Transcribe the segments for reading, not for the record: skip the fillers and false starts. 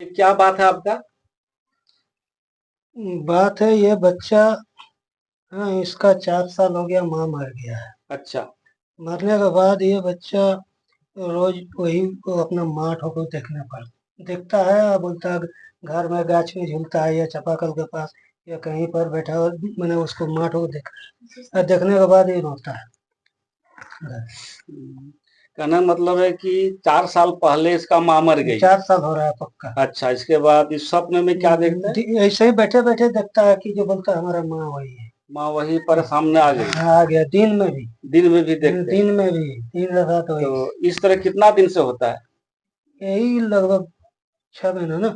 क्या बात है आपका? बात है ये बच्चा। हाँ, इसका 4 साल हो गया, माँ मर गया है। अच्छा। मरने के बाद ये बच्चा रोज वही को अपना माँ को देखने पर देखता है और बोलता है घर में गाछ में झूलता है या चापाकल के पास या कहीं पर बैठा हो, मैंने उसको माँ को देखा और देखने के बाद ही रोता है। कहने का मतलब है कि 4 साल पहले इसका माँ मर गई। 4 साल हो रहा है पक्का। अच्छा, इसके बाद इस स्वप्न में क्या देखते हैं? ऐसे ही बैठे बैठे देखता है कि जो बोलता है हमारा माँ वही है। माँ वहीं पर सामने आ गई। हाँ, आ गया दिन में भी। दिन में भी देखते हैं? दिन में भी दिन रात वही। तो इस तरह कितना दिन से होता है? यही लगभग 6 महीना ना।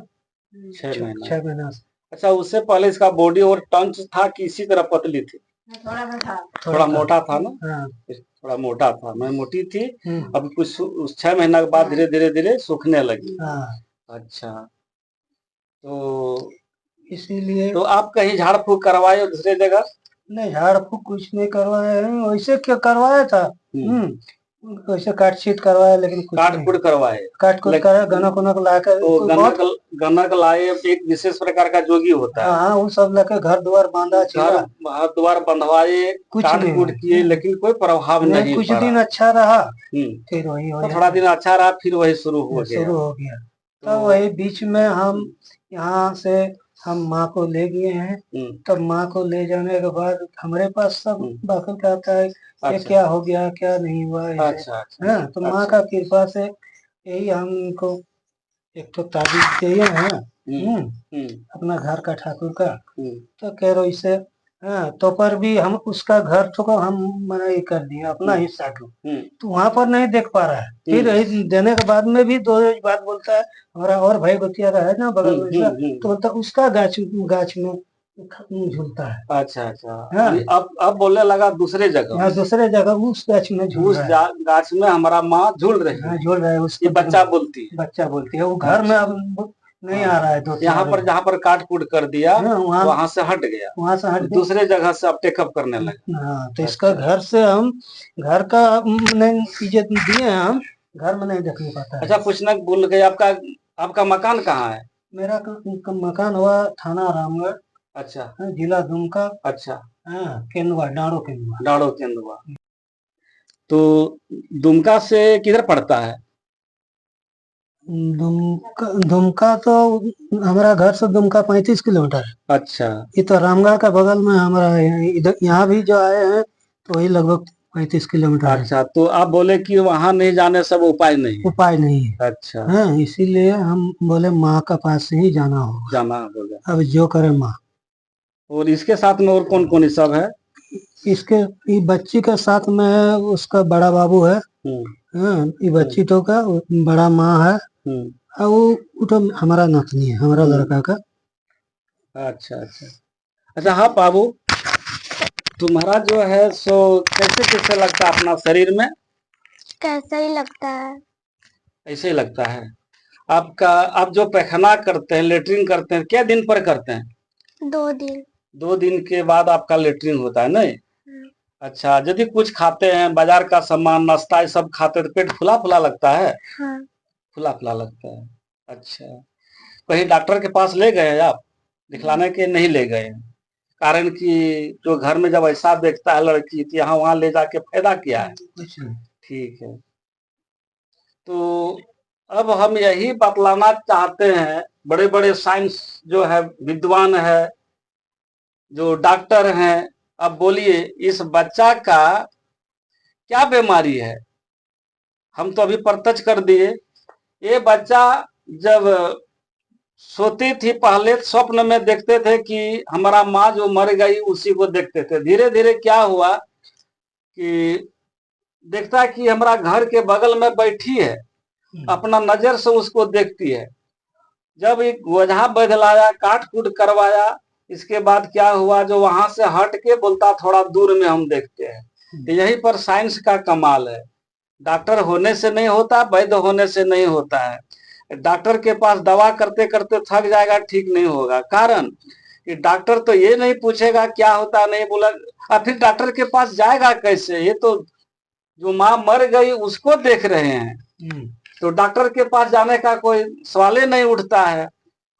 6 महीना। 6 महीना से। अच्छा, उससे पहले इसका बॉडी और टंच था कि इसी तरह पतली थी? थोड़ा मोटा था ना? हाँ। थोड़ा मोटा था, मैं मोटी थी। हम्म। अभी कुछ उस 6 महीना के बाद धीरे धीरे धीरे सूखने लगी। हाँ, अच्छा। तो इसीलिए। तो आप कहीं झाड़ फूक करवाए हो दूसरे जगह? नहीं, झाड़ फूक कुछ नहीं करवाया है, वैसे क्या करवाया था। वैसे काट छीट करवाया लेकिन कुछ काट नहीं। कुट करवाए? काट कुट कर गनक उनक लाकर तो कोई बहुत। गनक लाए, एक विशेष प्रकार का जोगी होता है। हाँ हाँ, वो सब लेकर घर द्वार बांधा घर चीरा। द्वार बंधवाए, कुछ काट नहीं कूट किए, लेकिन कोई प्रभाव नहीं, नहीं कुछ पड़ा। दिन अच्छा रहा, हम्म। फिर वही हो तो थोड़ा जाता दिन अच्छा रहा, फिर वही शुरू हो है, गया। शुरू हो गया। तो तब वही बीच में हम यहाँ से हम माँ को ले गए हैं। तब माँ को ले जाने के बाद हमारे पास सब बाकी का आता है ये अच्छा क्या हो गया क्या नहीं हुआ ऐसे। अच्छा अच्छा। हाँ, तो माँ अच्छा। का कृपा से यही हमको एक तो ताबीज दिए हैं। अपना घर का ठाकुर का। तो कह रहे इसे। हाँ, तो पर भी हम उसका घर तो हम मना ही कर दिए अपना हिस्सा को। तो वहां पर नहीं देख पा रहा है, फिर देने के बाद में भी 2 रोज बाद बोलता है हमारा और भाई गोतिया रहा है ना बगल में से, तो बोलता है, उसका गाछ गाछ में झूलता है। अच्छा अच्छा। हाँ, अब बोलने लगा दूसरे जगह यहाँ दूसरे जगह उस गाछ में झूल उस रहा है। गाछ में हमारा माँ झूल रही हाँ, है। झूल रहा है ये उसको बच्चा बोलती है? बच्चा बोलती है वो घर में अब नहीं आ रहा है दो यहाँ चार पर जहाँ पर काट कूट कर दिया, हाँ, वहां से हट गया, वहां से हट तो गया। दूसरे जगह से अब टेकअप करने लगा। हाँ, तो इसका अच्छा घर से हम घर का नहीं इज्जत दिए हैं, हम घर में नहीं देख नहीं पाता है। अच्छा, पूछना भूल गए, आपका आपका मकान कहाँ है? मेरा मकान हुआ थाना रामगढ़। अच्छा हाँ, जिला दुमका। अच्छा। हाँ, केंदुआ डांडो केंदुआ। डाड़ो केंदुआ। तो दुमका से किधर पड़ता है? दुमका तो हमारा घर से दुमका 35 किलोमीटर है। अच्छा ये तो रामगढ़ का बगल में हमारा है, इधर यहाँ भी जो आए हैं तो वही लगभग 35 किलोमीटर है। अच्छा। तो आप बोले कि वहां नहीं जाने सब उपाय नहीं है? उपाय नहीं है। अच्छा। हाँ, इसीलिए हम बोले माँ का पास से ही जाना होगा। जाना बोले। अब जो करे माँ। और इसके साथ में और कौन कौन सब है? इसके ये बच्ची के साथ में है उसका बड़ा बाबू है। हाँ, ये बच्ची तो का बड़ा माँ है। और वो तो हमारा नतनी है, हमारा लड़का का। अच्छा अच्छा। अच्छा हाँ बाबू, तुम्हारा जो है सो कैसे कैसे लगता है अपना शरीर में? कैसा ही लगता है। ऐसे ही लगता है। आपका आप जो पैखाना करते हैं, लेटरिन करते हैं, क्या दिन पर करते हैं? 2 दिन। 2 दिन के बाद आपका लेटरिन होता है नहीं? अच्छा, यदि कुछ खाते हैं बाजार का सामान नाश्ता ये सब खाते हैं तो पेट फुला फुला लगता है? हाँ। फुला फुला लगता है। अच्छा। कहीं डॉक्टर के पास ले गए हैं आप दिखलाने के? नहीं ले गए हैं, कारण कि जो घर में जब ऐसा देखता है लड़की तो यहाँ वहां ले जाके फायदा क्या है? ठीक है। तो अब हम यही बतलाना चाहते हैं, बड़े बड़े साइंस जो है विद्वान है, जो डॉक्टर हैं, अब बोलिए इस बच्चा का क्या बीमारी है? हम तो अभी प्रत्यक्ष कर दिए। ये बच्चा जब सोती थी पहले स्वप्न में देखते थे कि हमारा माँ जो मर गई उसी को देखते थे। धीरे धीरे क्या हुआ कि देखता है कि हमारा घर के बगल में बैठी है, अपना नजर से उसको देखती है। जब एक वजह बदलाया, काट कूट करवाया, इसके बाद क्या हुआ, जो वहां से हट के बोलता थोड़ा दूर में हम देखते हैं। तो यही पर साइंस का कमाल है। डॉक्टर होने से नहीं होता, वैद्य होने से नहीं होता है। डॉक्टर के पास दवा करते करते थक जाएगा, ठीक नहीं होगा। कारण कि डॉक्टर तो ये नहीं पूछेगा क्या होता नहीं बोला, और फिर डॉक्टर के पास जाएगा कैसे? ये तो जो माँ मर गई उसको देख रहे हैं। तो डॉक्टर के पास जाने का कोई सवाल ही नहीं उठता है।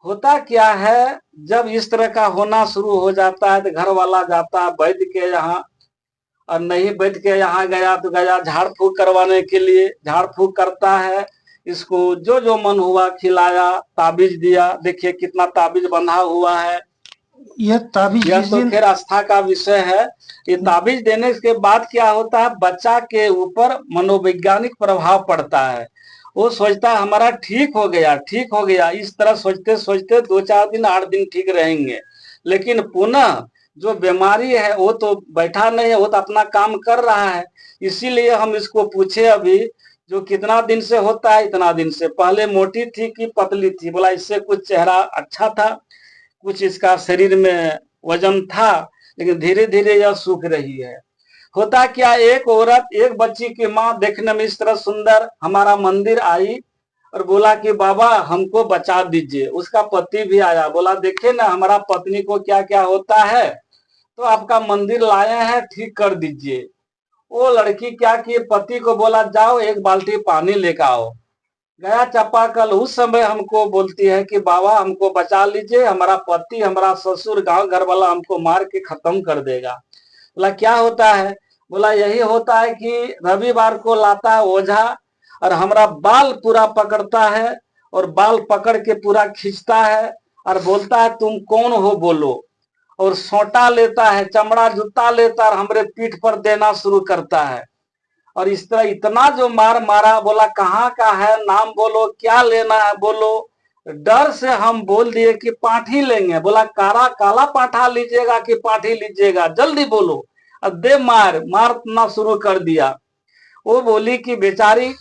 होता क्या है, जब इस तरह का होना शुरू हो जाता है तो घर वाला जाता है वैद्य के यहाँ, और नहीं वैद्य के यहाँ गया तो गया झाड़ फूक करवाने के लिए, झाड़ फूक करता है, इसको जो जो मन हुआ खिलाया, ताबीज दिया, देखिए कितना ताबीज बंधा हुआ है। यह ताबीज यह जिस तो दिन खैर आस्था का विषय है। ये ताबीज देने के बाद क्या होता है, बच्चा के ऊपर मनोवैज्ञानिक प्रभाव पड़ता है। वो सोचता है हमारा ठीक हो गया, ठीक हो गया, इस तरह सोचते सोचते 2-4 दिन 8 दिन ठीक रहेंगे, लेकिन पुनः जो बीमारी है वो तो बैठा नहीं है, वो तो अपना काम कर रहा है। इसीलिए हम इसको पूछे अभी, जो कितना दिन से होता है, इतना दिन से, पहले मोटी थी कि पतली थी, बोला इससे कुछ चेहरा अच्छा था, कुछ इसका शरीर में वजन था, लेकिन धीरे धीरे यह सूख रही है। होता क्या, एक औरत, एक बच्ची की माँ देखने में इस तरह सुंदर हमारा मंदिर आई और बोला कि बाबा हमको बचा दीजिए। उसका पति भी आया, बोला देखिए ना हमारा पत्नी को क्या क्या होता है, तो आपका मंदिर लाए हैं, ठीक कर दीजिए। वो लड़की क्या की, पति को बोला जाओ एक बाल्टी पानी लेकर आओ। गया चापाकल, उस समय हमको बोलती है कि बाबा हमको बचा लीजिए, हमारा पति, हमारा ससुर, गांव घर वाला हमको मार के खत्म कर देगा। बोला क्या होता है, बोला यही होता है कि रविवार को लाता है ओझा और हमारा बाल पूरा पकड़ता है, और बाल पकड़ के पूरा खींचता है और बोलता है तुम कौन हो बोलो, और सोटा लेता है, चमड़ा जूता लेता है और हमारे पीठ पर देना शुरू करता है। और इस तरह इतना जो मार मारा, बोला कहाँ का है, नाम बोलो, क्या लेना है बोलो। डर से हम बोल दिए कि पाठी लेंगे। बोला काला पाठा लीजिएगा कि पाठी लीजिएगा, जल्दी बोलो। अब दे मारना शुरू कर दिया। वो बोली कि बेचारी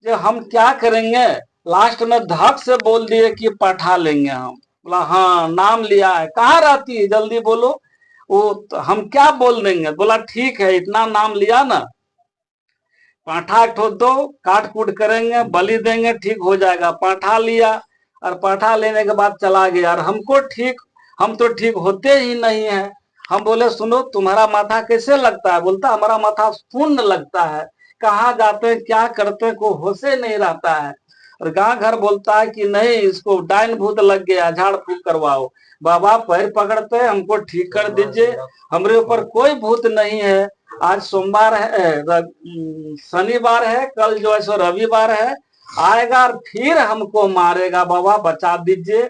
जो हम क्या करेंगे, लास्ट में धक से बोल दिए कि पाठा लेंगे हम। बोला हाँ नाम लिया है, कहाँ रहती है जल्दी बोलो। वो तो हम क्या बोल देंगे। बोला ठीक है, इतना नाम लिया ना, पाठा ठो दो, काट कूट करेंगे, बलि देंगे, ठीक हो जाएगा। पाठा लिया और पाठा लेने के बाद चला गया। और हम तो ठीक होते ही नहीं है। हम बोले सुनो तुम्हारा माथा कैसे लगता है, बोलता हमारा माथा शून्य लगता है, कहाँ जाते हैं क्या करते हैं को होशे नहीं रहता है। और गांव घर बोलता है कि नहीं इसको डायन भूत लग गया, झाड़ फूक करवाओ। बाबा पैर पकड़ते हैं, हमको ठीक कर दीजिए, हमारे ऊपर कोई भूत नहीं है। आज सोमवार है, शनिवार है, कल जो है सो रविवार है, आएगा और फिर हमको मारेगा, बाबा बचा दीजिए।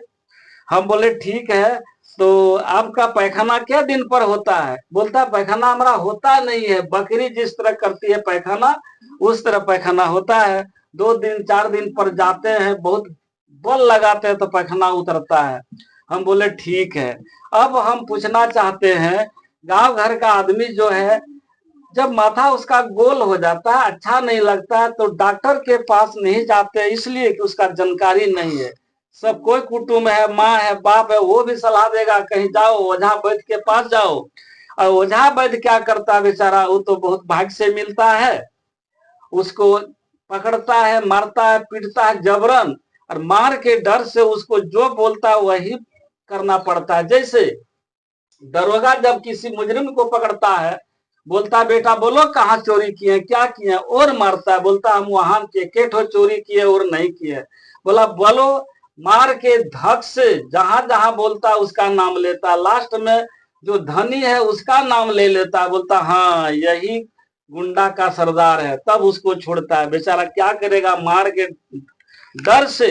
हम बोले ठीक है, तो आपका पैखाना क्या दिन पर होता है। बोलता पैखाना हमारा होता नहीं है, बकरी जिस तरह करती है पैखाना उस तरह पैखाना होता है। 2 दिन 4 दिन पर जाते हैं, बहुत बल लगाते हैं तो पैखाना उतरता है। हम बोले ठीक है। अब हम पूछना चाहते हैं, गांव घर का आदमी जो है, जब माथा उसका गोल हो जाता है, अच्छा नहीं लगता है, तो डॉक्टर के पास नहीं जाते, इसलिए कि उसका जानकारी नहीं है। सब कोई कुटुंब है, माँ है, बाप है, वो भी सलाह देगा कहीं जाओ ओझा वैद्य के पास जाओ। और ओझा वैद्य क्या करता है बेचारा, वो तो बहुत भाग्य से मिलता है, उसको पकड़ता है, मारता है, पीटता है जबरन, और मार के डर से उसको जो बोलता है वही करना पड़ता है। जैसे दरोगा जब किसी मुजरिम को पकड़ता है, बोलता बेटा बोलो कहाँ चोरी किए, क्या किए, और मारता है, बोलता हम वहां के ठो चोरी किए और नहीं किए। बोला बोलो, मार के धक से जहां जहां बोलता उसका नाम लेता, लास्ट में जो धनी है उसका नाम ले लेता, बोलता हाँ यही गुंडा का सरदार है, तब उसको छोड़ता है। बेचारा क्या करेगा, मार के डर से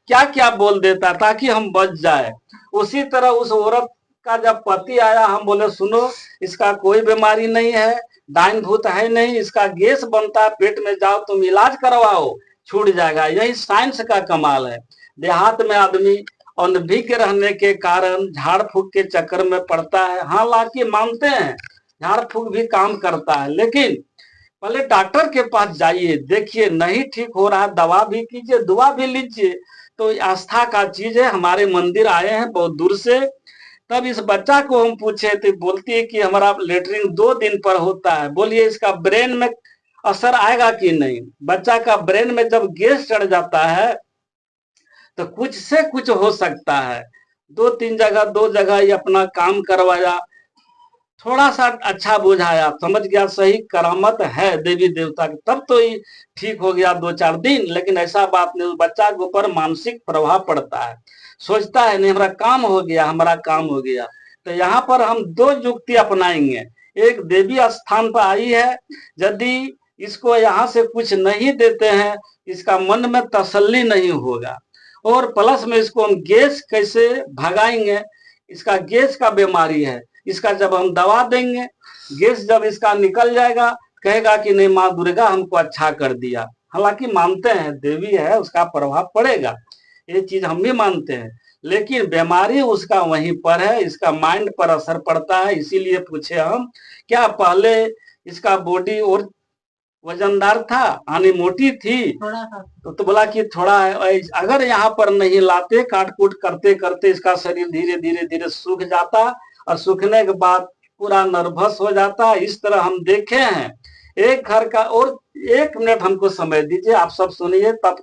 क्या क्या बोल देता ताकि हम बच जाए। उसी तरह उस औरत का जब पति आया, हम बोले सुनो इसका कोई बीमारी नहीं है, डाइन भूत है नहीं, इसका गैस बनता है पेट में, जाओ तुम इलाज करवाओ छूट जाएगा। यही साइंस का कमाल है। देहात में आदमी अनभिज्ञ रहने के कारण झाड़ फूक के चक्कर में पड़ता है। हालांकि मानते हैं झाड़ फूक भी काम करता है, लेकिन पहले डॉक्टर के पास जाइए, देखिए नहीं ठीक हो रहा, दवा भी कीजिए, दुआ भी लीजिए। तो आस्था का चीज है। हमारे मंदिर आए हैं बहुत दूर से, तब इस बच्चा को हम पूछे तो बोलती है कि हमारा लेटरिन 2 दिन पर होता है। बोलिए इसका ब्रेन में असर आएगा कि नहीं। बच्चा का ब्रेन में जब गैस चढ़ जाता है तो कुछ से कुछ हो सकता है। 2-3 जगह 2 जगह ये अपना काम करवाया, थोड़ा सा अच्छा बुझाया, समझ गया सही करामत है देवी देवता की, तब तो ये ठीक हो गया 2-4 दिन। लेकिन ऐसा बात नहीं, उस बच्चा के ऊपर मानसिक प्रभाव पड़ता है, सोचता है नहीं हमारा काम हो गया, हमारा काम हो गया। तो यहाँ पर हम 2 युक्ति अपनाएंगे। एक देवी स्थान पर आई है, यदि इसको यहाँ से कुछ नहीं देते हैं, इसका मन में तसल्ली नहीं होगा। और प्लस में इसको हम गैस कैसे भगाएंगे, इसका गैस का बीमारी है, इसका जब हम दवा देंगे, गैस जब इसका निकल जाएगा, कहेगा कि नहीं माँ दुर्गा हमको अच्छा कर दिया। हालांकि मानते हैं देवी है, उसका प्रभाव पड़ेगा, ये चीज हम भी मानते हैं, लेकिन बीमारी उसका वहीं पर है, इसका माइंड पर असर पड़ता है। इसीलिए पूछे हम, क्या पहले इसका बॉडी और वजनदार था, आनी मोटी थी, थोड़ा सा तो बोला कि थोड़ा है। अगर यहाँ पर नहीं लाते, काट कूट करते करते इसका शरीर धीरे धीरे धीरे सूख जाता, और सूखने के बाद पूरा नर्वस हो जाता। इस तरह हम देखे हैं एक घर का। और 1 मिनट हमको समय दीजिए, आप सब सुनिए, तब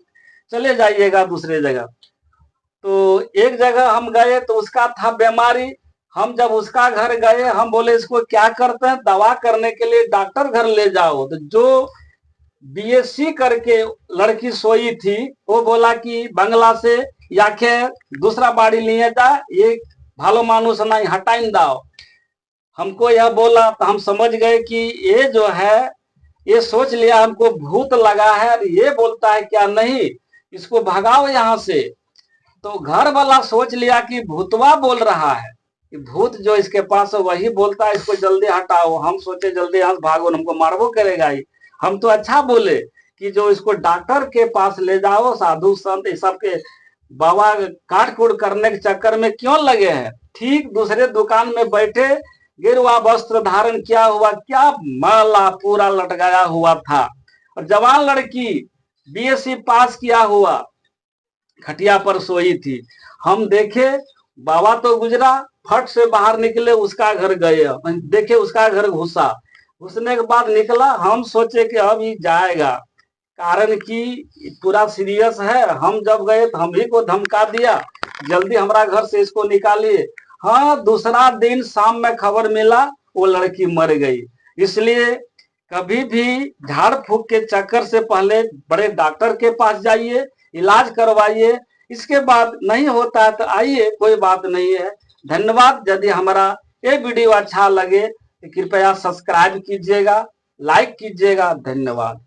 चले जाइएगा दूसरे जगह। तो एक जगह हम गए तो उसका था बीमारी, हम जब उसका घर गए, हम बोले इसको क्या करते हैं, दवा करने के लिए डॉक्टर घर ले जाओ। तो जो बीएससी करके लड़की सोई थी, वो बोला कि बंगला से याखे दूसरा बाड़ी लिए जा, ये भालो मानुस नहीं, हटाइन दाओ। हमको यह बोला तो हम समझ गए कि ये जो है, ये सोच लिया हमको भूत लगा है, ये बोलता है क्या नहीं, इसको भगाओ यहाँ से। तो घर वाला सोच लिया कि भूतवा बोल रहा है, कि भूत जो इसके पास है वही बोलता है, इसको जल्दी हटाओ। हम सोचे जल्दी यहाँ से भागो, हमको मारबो करेगा ही। हम तो अच्छा बोले कि जो इसको डॉक्टर के पास ले जाओ, साधु संत इस सब के बाबा काट कूट करने के चक्कर में क्यों लगे हैं। ठीक दूसरे दुकान में बैठे, गिरवा वस्त्र धारण किया हुआ, क्या माला पूरा लटकाया हुआ था, और जवान लड़की बीएससी पास किया हुआ खटिया पर सोई थी। हम देखे बाबा तो गुजरा, फट से बाहर निकले, उसका घर गए, देखे उसका घर घुसा। घुसने के बाद निकला, हम सोचे कि अब ये जाएगा, कारण कि पूरा सीरियस है। हम जब गए तो हम ही को धमका दिया, जल्दी हमारा घर से इसको निकालिए। हाँ, दूसरा दिन शाम में खबर मिला वो लड़की मर गई। इसलिए कभी भी झाड़ फूक के चक्कर से पहले बड़े डॉक्टर के पास जाइए, इलाज करवाइए। इसके बाद नहीं होता है तो आइए, कोई बात नहीं है। धन्यवाद। यदि हमारा ये वीडियो अच्छा लगे तो कृपया सब्सक्राइब कीजिएगा, लाइक कीजिएगा। धन्यवाद।